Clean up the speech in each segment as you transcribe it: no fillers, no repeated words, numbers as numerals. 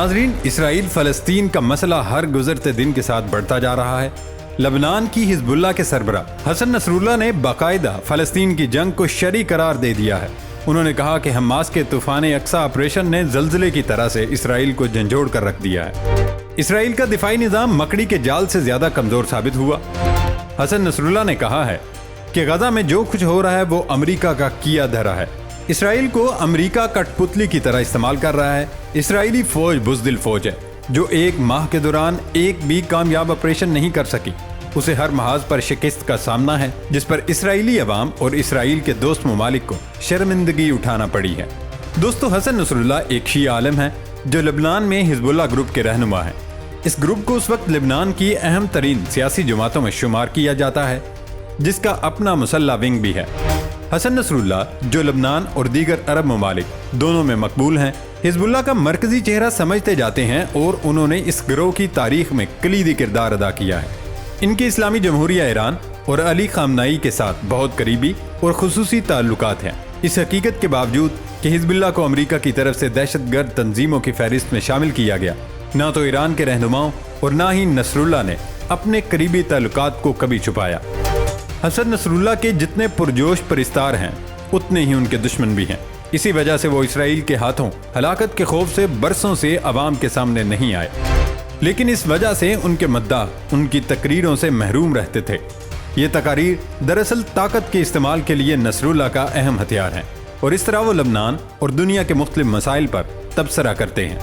ناظرین، اسرائیل فلسطین کا مسئلہ ہر گزرتے دن کے ساتھ بڑھتا جا رہا ہے۔ لبنان کی حزب اللہ کے سربراہ حسن نصر اللہ نے باقاعدہ فلسطین کی جنگ کو شرعی قرار دے دیا ہے۔ انہوں نے کہا کہ حماس کے طوفان اقصی آپریشن نے زلزلے کی طرح سے اسرائیل کو جھنجھوڑ کر رکھ دیا ہے۔ اسرائیل کا دفاعی نظام مکڑی کے جال سے زیادہ کمزور ثابت ہوا۔ حسن نصر اللہ نے کہا ہے کہ غزہ میں جو کچھ ہو رہا ہے وہ امریکہ کا کیا دھرا ہے۔ اسرائیل کو امریکہ کٹ پتلی کی طرح استعمال کر رہا ہے۔ اسرائیلی فوج بزدل فوج ہے جو ایک ماہ کے دوران ایک بھی کامیاب آپریشن نہیں کر سکی۔ اسے ہر محاذ پر شکست کا سامنا ہے، جس پر اسرائیلی عوام اور اسرائیل کے دوست ممالک کو شرمندگی اٹھانا پڑی ہے۔ دوستو، حسن نصر اللہ ایک شیعہ عالم ہے جو لبنان میں حزب اللہ گروپ کے رہنما ہیں۔ اس گروپ کو اس وقت لبنان کی اہم ترین سیاسی جماعتوں میں شمار کیا جاتا ہے، جس کا اپنا مسلح ونگ بھی ہے۔ حسن نصر اللہ جو لبنان اور دیگر عرب ممالک دونوں میں مقبول ہیں، حزب اللہ کا مرکزی چہرہ سمجھتے جاتے ہیں اور انہوں نے اس گروہ کی تاریخ میں کلیدی کردار ادا کیا ہے۔ ان کے اسلامی جمہوریہ ایران اور علی خامنائی کے ساتھ بہت قریبی اور خصوصی تعلقات ہیں۔ اس حقیقت کے باوجود کہ حزب اللہ کو امریکہ کی طرف سے دہشت گرد تنظیموں کی فہرست میں شامل کیا گیا، نہ تو ایران کے رہنماؤں اور نہ ہی نصر اللہ نے اپنے قریبی تعلقات کو کبھی چھپایا۔ حسن نصر اللہ کے جتنے پرجوش پرستار ہیں، اتنے ہی ان کے دشمن بھی ہیں۔ اسی وجہ سے وہ اسرائیل کے ہاتھوں ہلاکت کے خوف سے برسوں سے عوام کے سامنے نہیں آئے، لیکن اس وجہ سے ان کے مداح ان کی تقریروں سے محروم رہتے تھے۔ یہ تقاریر دراصل طاقت کے استعمال کے لیے نصر اللہ کا اہم ہتھیار ہیں، اور اس طرح وہ لبنان اور دنیا کے مختلف مسائل پر تبصرہ کرتے ہیں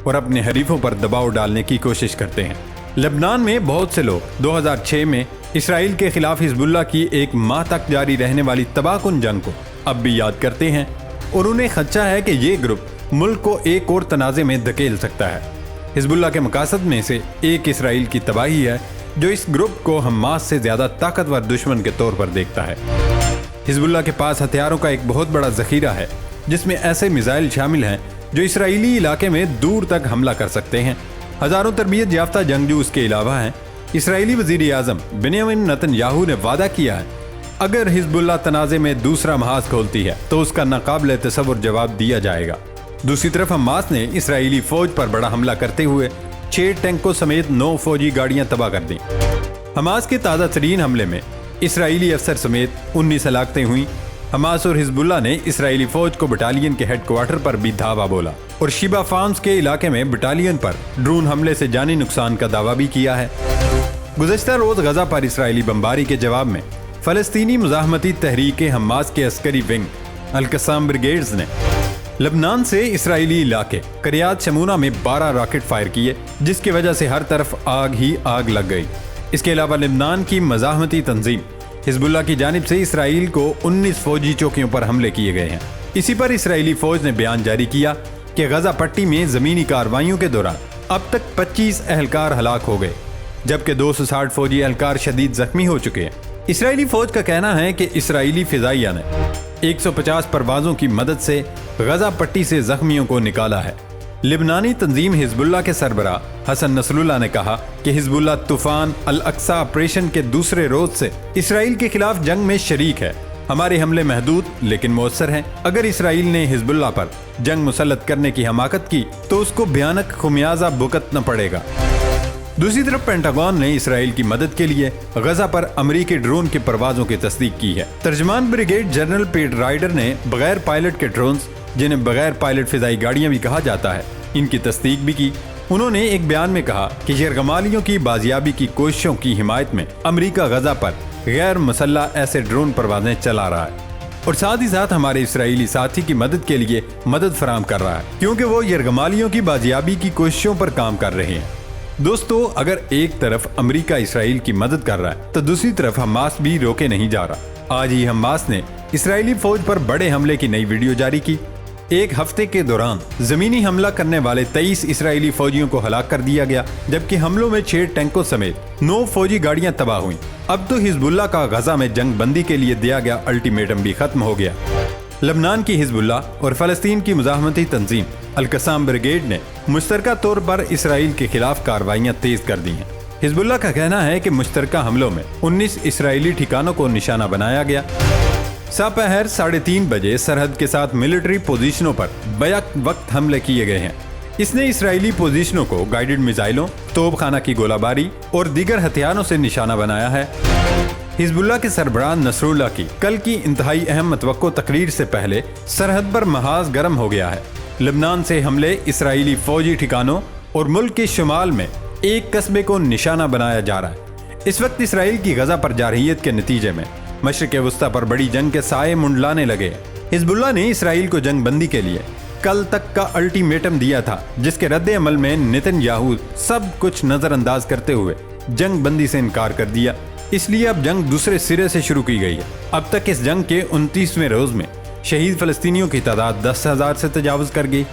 اور اپنے حریفوں پر دباؤ ڈالنے کی کوشش کرتے ہیں۔ لبنان میں بہت سے لوگ 2006 میں اسرائیل کے خلاف حزب اللہ کی ایک ماہ تک جاری رہنے والی تباہ کن جنگ کو اب بھی یاد کرتے ہیں، اور انہیں خدشہ ہے کہ یہ گروپ ملک کو ایک اور تنازع میں دھکیل سکتا ہے۔ حزب اللہ کے مقاصد میں سے ایک اسرائیل کی تباہی ہے، جو اس گروپ کو حماس سے زیادہ طاقتور دشمن کے طور پر دیکھتا ہے۔ حزب اللہ کے پاس ہتھیاروں کا ایک بہت بڑا ذخیرہ ہے، جس میں ایسے میزائل شامل ہیں جو اسرائیلی علاقے میں دور تک حملہ کر سکتے ہیں۔ ہزاروں تربیت یافتہ جنگجو اس کے علاوہ ہیں۔ اسرائیلی وزیر اعظم بنیامین نتن یاہو نے وعدہ کیا ہے اگر حزب اللہ تنازع میں دوسرا محاذ کھولتی ہے تو اس کا ناقابل تصور جواب دیا جائے گا۔ دوسری طرف حماس نے اسرائیلی فوج پر بڑا حملہ کرتے ہوئے 6 ٹینکوں سمیت 9 فوجی گاڑیاں تباہ کر دیں۔ حماس کے تازہ ترین حملے میں اسرائیلی افسر سمیت 19 ہلاکتیں ہوئیں۔ حماس اور حزب اللہ نے اسرائیلی فوج کو بٹالین کے ہیڈ کوارٹر پر بھی دھاوا بولا، اور شیبا فارمز کے علاقے میں بٹالین پر ڈرون حملے سے جانی نقصان کا دعویٰ بھی کیا ہے۔ گزشتہ روز غزہ پر اسرائیلی بمباری کے جواب میں فلسطینی مزاحمتی تحریک حماس کے عسکری ونگ القسام بریگیڈز نے لبنان سے اسرائیلی علاقے قریات شمونہ میں 12 راکٹ فائر کیے، جس کی وجہ سے ہر طرف آگ ہی آگ لگ گئی۔ اس کے علاوہ لبنان کی مزاحمتی تنظیم حزب اللہ کی جانب سے اسرائیل کو 19 فوجی چوکیوں پر حملے کیے گئے ہیں۔ اسی پر اسرائیلی فوج نے بیان جاری کیا کہ غزہ پٹی میں زمینی کارروائیوں کے دوران اب تک 25 اہلکار ہلاک ہو گئے، جبکہ 260 فوجی اہلکار شدید زخمی ہو چکے ہیں۔ اسرائیلی فوج کا کہنا ہے کہ اسرائیلی فضائیہ نے 150 پروازوں کی مدد سے غزہ پٹی سے زخمیوں کو نکالا ہے۔ لبنانی تنظیم حزب اللہ کے سربراہ حسن نصر اللہ نے کہا کہ حزب اللہ طوفان الاقصی آپریشن کے دوسرے روز سے اسرائیل کے خلاف جنگ میں شریک ہے۔ ہمارے حملے محدود لیکن مؤثر ہیں۔ اگر اسرائیل نے حزب اللہ پر جنگ مسلط کرنے کی حماقت کی تو اس کو بھیانک خمیازہ بھگتنا پڑے گا۔ دوسری طرف پینٹاگون نے اسرائیل کی مدد کے لیے غزہ پر امریکی ڈرون کی پروازوں کی تصدیق کی ہے۔ ترجمان بریگیڈ جنرل پیٹ رائڈر نے بغیر پائلٹ کے ڈرونز، جنہیں بغیر پائلٹ فضائی گاڑیاں بھی کہا جاتا ہے، ان کی تصدیق بھی کی۔ انہوں نے ایک بیان میں کہا کہ یرغمالیوں کی بازیابی کی کوششوں کی حمایت میں امریکہ غزہ پر غیر مسلح ایسے ڈرون پروازیں چلا رہا ہے، اور ساتھ ہی ساتھ ہمارے اسرائیلی ساتھی کی مدد کے لیے مدد فراہم کر رہا ہے، کیونکہ وہ یرغمالیوں کی بازیابی کی کوششوں پر کام کر رہے ہیں۔ دوستو، اگر ایک طرف امریکہ اسرائیل کی مدد کر رہا ہے تو دوسری طرف حماس بھی روکے نہیں جا رہا۔ آج ہی حماس نے اسرائیلی فوج پر بڑے حملے کی نئی ویڈیو جاری کی۔ ایک ہفتے کے دوران زمینی حملہ کرنے والے 23 اسرائیلی فوجیوں کو ہلاک کر دیا گیا، جبکہ حملوں میں 6 ٹینکوں سمیت 9 فوجی گاڑیاں تباہ ہوئیں۔ اب تو حزب اللہ کا غزہ میں جنگ بندی کے لیے دیا گیا الٹیمیٹم بھی ختم ہو گیا۔ لبنان کی حزب اللہ اور فلسطین کی مزاحمتی تنظیم القسام بریگیڈ نے مشترکہ طور پر اسرائیل کے خلاف کارروائیاں تیز کر دی ہیں۔ حزب اللہ کا کہنا ہے کہ مشترکہ حملوں میں 19 اسرائیلی ٹھکانوں کو نشانہ بنایا گیا۔ سپہر 3:30 بجے سرحد کے ساتھ ملٹری پوزیشنوں پر بیک وقت حملے کیے گئے ہیں۔ اس نے اسرائیلی پوزیشنوں کو گائیڈڈ میزائلوں، توپ خانہ کی گولہ باری اور دیگر ہتھیاروں سے نشانہ بنایا ہے۔ حزب اللہ کے سربراہ نصر اللہ کی کل کی انتہائی اہم متوقع تقریر سے پہلے سرحد پر محاذ گرم ہو گیا ہے۔ لبنان سے حملے، اسرائیلی فوجی ٹھکانوں اور ملک کے شمال میں ایک قصبے کو نشانہ بنایا جا رہا ہے۔ اس وقت اسرائیل کی غزہ پر جارحیت کے نتیجے میں مشرق وسطی پر بڑی جنگ کے سائے منڈلانے لگے۔ حزب اللہ نے اسرائیل کو جنگ بندی کے لیے کل تک کا الٹیمیٹم دیا تھا، جس کے رد عمل میں نتن یاہو سب کچھ نظر انداز کرتے ہوئے جنگ بندی سے انکار کر دیا۔ اس لیے اب جنگ دوسرے سرے سے شروع کی گئی ہے۔ اب تک اس جنگ کے 29ویں روز میں شہید فلسطینیوں کی تعداد 10,000 سے تجاوز کر گئی۔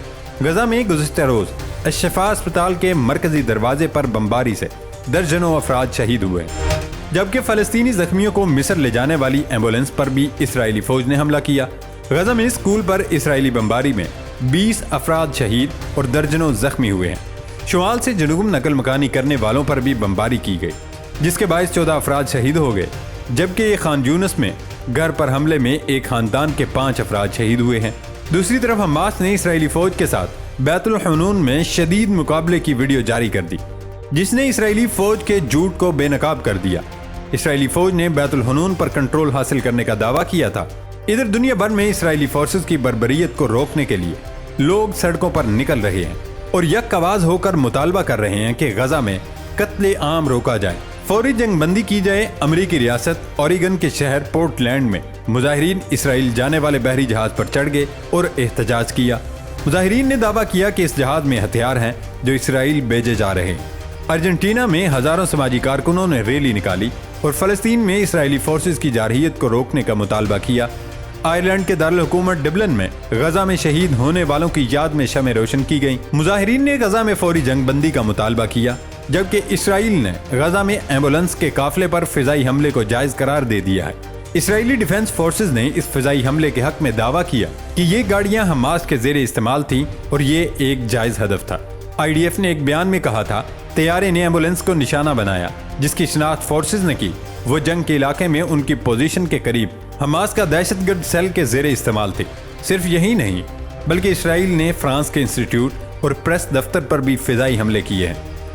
غزہ میں گزشتہ روز الشفا اسپتال کے مرکزی دروازے پر بمباری سے درجنوں افراد شہید ہوئے، جبکہ فلسطینی زخمیوں کو مصر لے جانے والی ایمبولینس پر بھی اسرائیلی فوج نے حملہ کیا۔ غزہ میں اسکول پر اسرائیلی بمباری میں 20 افراد شہید اور درجنوں زخمی ہوئے ہیں۔ شمال سے جنوب نقل مکانی کرنے والوں پر بھی بمباری کی گئی، جس کے باعث 14 افراد شہید ہو گئے، جبکہ یہ خان یونس میں گھر پر حملے میں ایک خاندان کے 5 افراد شہید ہوئے ہیں۔ دوسری طرف حماس نے اسرائیلی فوج کے ساتھ بیت الحنون میں شدید مقابلے کی ویڈیو جاری کر دی، جس نے اسرائیلی فوج کے جھوٹ کو بے نقاب کر دیا۔ اسرائیلی فوج نے بیت الحنون پر کنٹرول حاصل کرنے کا دعویٰ کیا تھا۔ ادھر دنیا بھر میں اسرائیلی فورسز کی بربریت کو روکنے کے لیے لوگ سڑکوں پر نکل رہے ہیں اور یک آواز ہو کر مطالبہ کر رہے ہیں کہ غزہ میں قتل عام روکا جائے، فوری جنگ بندی کی جائے۔ امریکی ریاست اوریگن کے شہر پورٹ لینڈ میں مظاہرین اسرائیل جانے والے بحری جہاز پر چڑھ گئے اور احتجاج کیا۔ مظاہرین نے دعویٰ کیا کہ اس جہاز میں ہتھیار ہیں جو اسرائیل بھیجے جا رہے ہیں۔ ارجنٹینا میں ہزاروں سماجی کارکنوں نے ریلی نکالی اور فلسطین میں اسرائیلی فورسز کی جارحیت کو روکنے کا مطالبہ کیا۔ آئرلینڈ کے دارالحکومت ڈبلن میں غزہ میں شہید ہونے والوں کی یاد میں شمع روشن کی گئیں۔ مظاہرین نے غزہ میں فوری جنگ بندی کا مطالبہ کیا، جبکہ اسرائیل نے غزہ میں ایمبولینس کے قافلے پر فضائی حملے کو جائز قرار دے دیا ہے۔ اسرائیلی ڈیفنس فورسز نے اس فضائی حملے کے حق میں دعویٰ کیا کہ یہ گاڑیاں حماس کے زیر استعمال تھیں اور یہ ایک جائز ہدف تھا۔ IDF نے ایک بیان میں کہا تھا، طیارے نے ایمبولینس کو نشانہ بنایا جس کی شناخت فورسز نے کی۔ وہ جنگ کے علاقے میں ان کی پوزیشن کے قریب حماس کا دہشت گرد سیل کے زیر استعمال تھی۔ صرف یہی نہیں، بلکہ اسرائیل نے فرانس کے انسٹیٹیوٹ اور پریس دفتر پر بھی فضائی حملے کیے ہیں۔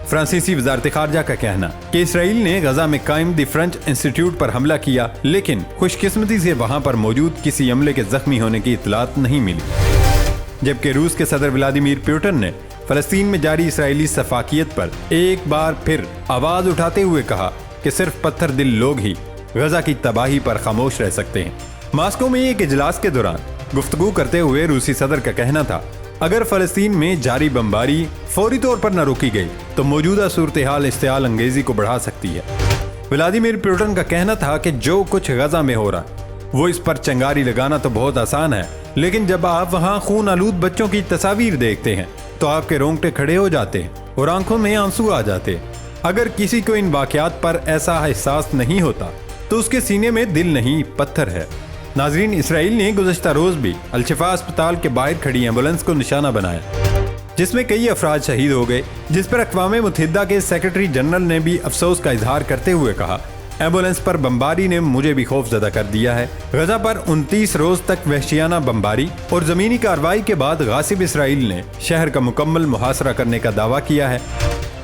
فرانسیسی وزارت خارجہ کا کہنا کہ اسرائیل نے غزہ میں قائم دی فرنچ انسٹیٹیوٹ پر حملہ کیا، لیکن خوش قسمتی سے وہاں پر موجود کسی عملے کے زخمی ہونے کی اطلاعات نہیں ملی۔ جبکہ روس کے صدر ولادیمیر پوٹن نے فلسطین میں جاری اسرائیلی سفاکیت پر ایک بار پھر آواز اٹھاتے ہوئے کہا کہ صرف پتھر دل لوگ ہی غزہ کی تباہی پر خاموش رہ سکتے ہیں۔ ماسکو میں ایک اجلاس کے دوران گفتگو کرتے ہوئے روسی صدر کا کہنا تھا، اگر فلسطین میں جاری بمباری فوری طور پر نہ روکی گئی تو موجودہ صورتحال اشتعال انگیزی کو بڑھا سکتی ہے۔ ولادیمیر پوٹن کا کہنا تھا کہ جو کچھ غزہ میں ہو رہا وہ اس پر چنگاری لگانا تو بہت آسان ہے، لیکن جب آپ وہاں خون آلود بچوں کی تصاویر دیکھتے ہیں تو آپ کے رونگٹے کھڑے ہو جاتے ہیں اور آنکھوں میں آنسو آ جاتے ہیں۔ اگر کسی کو ان واقعات پر ایسا احساس نہیں ہوتا تو اس کے سینے میں دل نہیں پتھر ہے۔ ناظرین، اسرائیل نے گزشتہ روز بھی الشفا اسپتال کے باہر کھڑی ایمبولینس کو نشانہ بنایا، جس میں کئی افراد شہید ہو گئے، جس پر اقوام متحدہ کے سیکرٹری جنرل نے بھی افسوس کا اظہار کرتے ہوئے کہا، ایمبولینس پر بمباری نے مجھے بھی خوف زدہ کر دیا ہے۔ غزہ پر 29 روز تک وحشیانہ بمباری اور زمینی کارروائی کے بعد غاصب اسرائیل نے شہر کا مکمل محاصرہ کرنے کا دعویٰ کیا ہے۔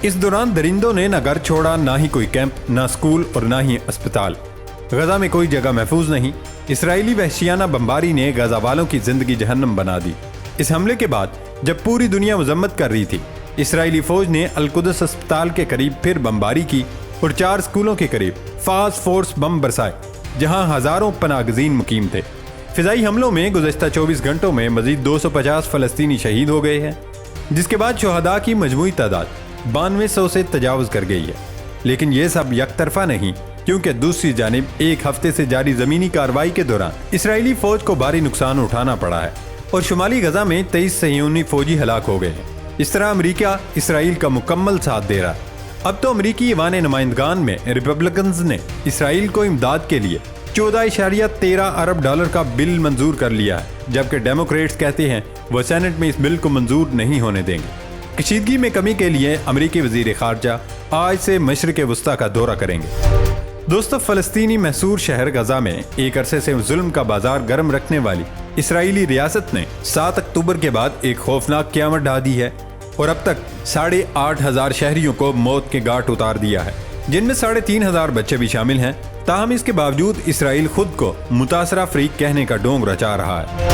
اس دوران درندوں نے نہ گھر چھوڑا، نہ ہی کوئی کیمپ، نہ اسکول اور نہ ہی اسپتال۔ غزہ میں کوئی جگہ محفوظ نہیں۔ اسرائیلی وحشیانہ بمباری نے غزہ والوں کی زندگی جہنم بنا دی۔ اس حملے کے بعد جب پوری دنیا مذمت کر رہی تھی، اسرائیلی فوج نے القدس اسپتال کے قریب پھر بمباری کی اور 4 اسکولوں کے قریب فاسٹ فورس بم برسائے، جہاں ہزاروں پناہ گزین مقیم تھے۔ فضائی حملوں میں گزشتہ 24 گھنٹوں میں مزید 250 فلسطینی شہید ہو گئے ہیں، جس کے بعد شہداء کی مجموعی تعداد 9200 سے تجاوز کر گئی ہے۔ لیکن یہ سب یک طرفہ نہیں، کیونکہ دوسری جانب ایک ہفتے سے جاری زمینی کارروائی کے دوران اسرائیلی فوج کو بھاری نقصان اٹھانا پڑا ہے اور شمالی غزہ میں 23 صہیونی فوجی ہلاک ہو گئے ہیں۔ اس طرح امریکہ اسرائیل کا مکمل ساتھ دے رہا ہے۔ اب تو امریکی ایوان نمائندگان میں ریپبلکنز نے اسرائیل کو امداد کے لیے $14.13 ارب کا بل منظور کر لیا ہے، جبکہ ڈیموکریٹس کہتے ہیں وہ سینٹ میں اس بل کو منظور نہیں ہونے دیں گے۔ کشیدگی میں کمی کے لیے امریکی وزیر خارجہ آج سے مشرق وسطی کا دورہ کریں گے۔ دوستو، فلسطینی محصور شہر غزہ میں ایک عرصے سے ظلم کا بازار گرم رکھنے والی اسرائیلی ریاست نے 7 اکتوبر کے بعد ایک خوفناک قیامت ڈھا دی ہے اور اب تک 8,500 شہریوں کو موت کے گھاٹ اتار دیا ہے، جن میں 3,500 بچے بھی شامل ہیں۔ تاہم اس کے باوجود اسرائیل خود کو متاثرہ فریق کہنے کا ڈونگ رچا رہا ہے۔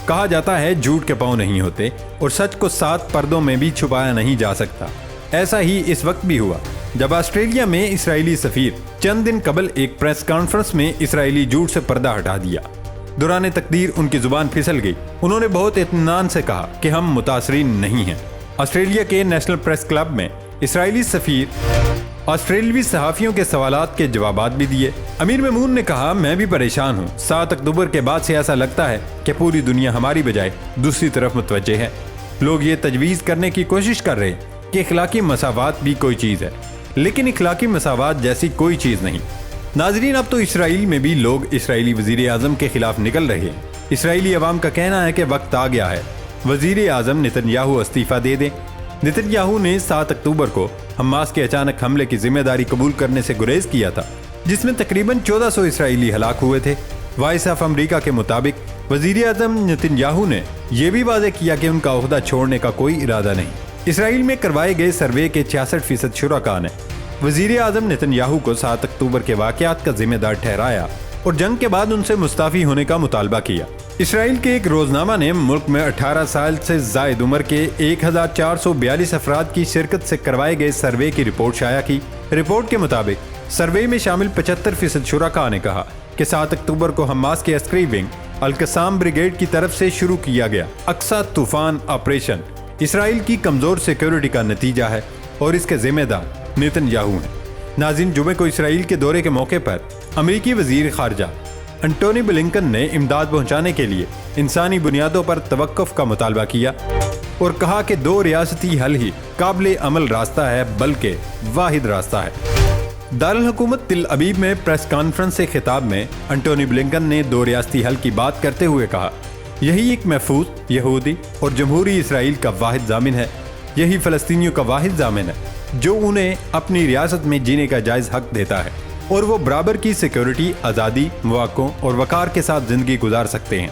کہا جاتا ہے جھوٹ کے پاؤں نہیں ہوتے اور سچ کو 7 پردوں میں بھی چھپایا نہیں جا سکتا۔ ایسا ہی اس وقت بھی ہوا جب آسٹریلیا میں اسرائیلی سفیر چند دن قبل ایک پریس کانفرنس میں اسرائیلی جھوٹ سے پردہ ہٹا دیا۔ دوران تقریر ان کی زبان پھسل گئی۔ انہوں نے بہت اطمینان سے کہا کہ ہم متاثرین نہیں ہیں۔ آسٹریلیا کے نیشنل پریس کلب میں اسرائیلی سفیر آسٹریلوی صحافیوں کے سوالات کے جوابات بھی دیے۔ امیر میمون نے کہا، میں بھی پریشان ہوں۔ 7 اکتوبر کے بعد سے ایسا لگتا ہے کہ پوری دنیا ہماری بجائے دوسری طرف متوجہ ہے۔ لوگ یہ تجویز کرنے کی کوشش کر رہے ہیں کہ اخلاقی مساوات بھی کوئی چیز ہے، لیکن اخلاقی مساوات جیسی کوئی چیز نہیں۔ ناظرین، اب تو اسرائیل میں بھی لوگ اسرائیلی وزیر اعظم کے خلاف نکل رہے ہیں۔ اسرائیلی عوام کا کہنا ہے کہ وقت آ گیا ہے، وزیر اعظم نتن یاہو استعفیٰ دے دیں۔ نتن یاہو نے 7 اکتوبر کو حماس کے اچانک حملے کی ذمہ داری قبول کرنے سے گریز کیا تھا، جس میں تقریباً 1400 اسرائیلی ہلاک ہوئے تھے۔ وائس آف امریکہ کے مطابق وزیر اعظم نتن یاہو نے یہ بھی واضح کیا کہ ان کا عہدہ چھوڑنے کا کوئی ارادہ نہیں۔ اسرائیل میں کروائے گئے سروے کے 66% شرکاء نے وزیر اعظم نتن یاہو کو 7 اکتوبر کے واقعات کا ذمہ دار ٹھہرایا اور جنگ کے بعد ان سے مستعفی ہونے کا مطالبہ کیا۔ اسرائیل کے ایک روزنامہ نے ملک میں 18 سال سے زائد عمر کے 1442 افراد کی شرکت سے کروائے گئے سروے کی رپورٹ شائع کی۔ رپورٹ کے مطابق سروے میں شامل 75% شرکاء نے کہا کہ 7 اکتوبر کو حماس کے عسکری ونگ القسام بریگیڈ کی طرف سے شروع کیا گیا اقصی طوفان آپریشن اسرائیل کی کمزور سیکیورٹی کا نتیجہ ہے اور اس کے ذمہ دار نتن یاہو ہیں۔ ناظرین، جمعے کو اسرائیل کے دورے کے موقع پر امریکی وزیر خارجہ انٹونی بلنکن نے امداد پہنچانے کے لیے انسانی بنیادوں پر توقف کا مطالبہ کیا اور کہا کہ 2 ریاستی حل ہی قابل عمل راستہ ہے، بلکہ واحد راستہ ہے۔ دارالحکومت تل ابیب میں پریس کانفرنس سے خطاب میں انٹونی بلنکن نے 2 ریاستی حل کی بات کرتے ہوئے کہا، یہی ایک محفوظ یہودی اور جمہوری اسرائیل کا واحد ضامن ہے، یہی فلسطینیوں کا واحد ضامن ہے جو انہیں اپنی ریاست میں جینے کا جائز حق دیتا ہے اور وہ برابر کی سیکیورٹی، آزادی، مواقع اور وقار کے ساتھ زندگی گزار سکتے ہیں۔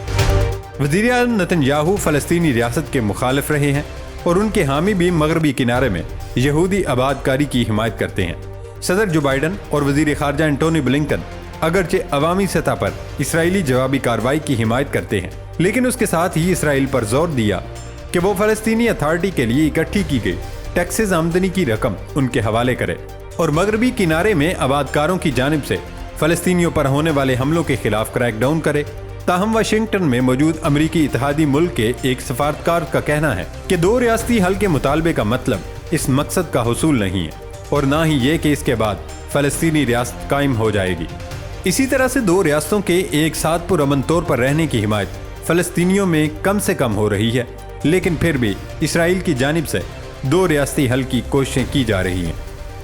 وزیر اعظم نتن یاہو فلسطینی ریاست کے مخالف رہے ہیں اور ان کے حامی بھی مغربی کنارے میں یہودی آباد کاری کی حمایت کرتے ہیں۔ صدر جو بائیڈن اور وزیر خارجہ انٹونی بلنکن اگرچہ عوامی سطح پر اسرائیلی جوابی کارروائی کی حمایت کرتے ہیں، لیکن اس کے ساتھ ہی اسرائیل پر زور دیا کہ وہ فلسطینی اتھارٹی کے لیے اکٹھی کی گئی ٹیکسز آمدنی کی رقم ان کے حوالے کرے اور مغربی کنارے میں آباد کاروں کی جانب سے فلسطینیوں پر ہونے والے حملوں کے خلاف کریک ڈاؤن کرے۔ تاہم واشنگٹن میں موجود امریکی اتحادی ملک کے ایک سفارتکار کا کہنا ہے کہ 2 ریاستی حل کے مطالبے کا مطلب اس مقصد کا حصول نہیں ہے اور نہ ہی یہ کہ اس کے بعد فلسطینی ریاست قائم ہو جائے گی۔ اسی طرح سے 2 ریاستوں کے ایک ساتھ پرامن طور پر رہنے کی حمایت فلسطینیوں میں کم سے کم ہو رہی ہے، لیکن پھر بھی اسرائیل کی جانب سے 2 ریاستی حل کی کوششیں کی جا رہی ہیں،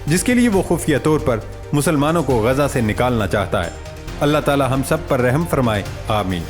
جس کے لیے وہ خفیہ طور پر مسلمانوں کو غزہ سے نکالنا چاہتا ہے۔ اللہ تعالی ہم سب پر رحم فرمائے، آمین۔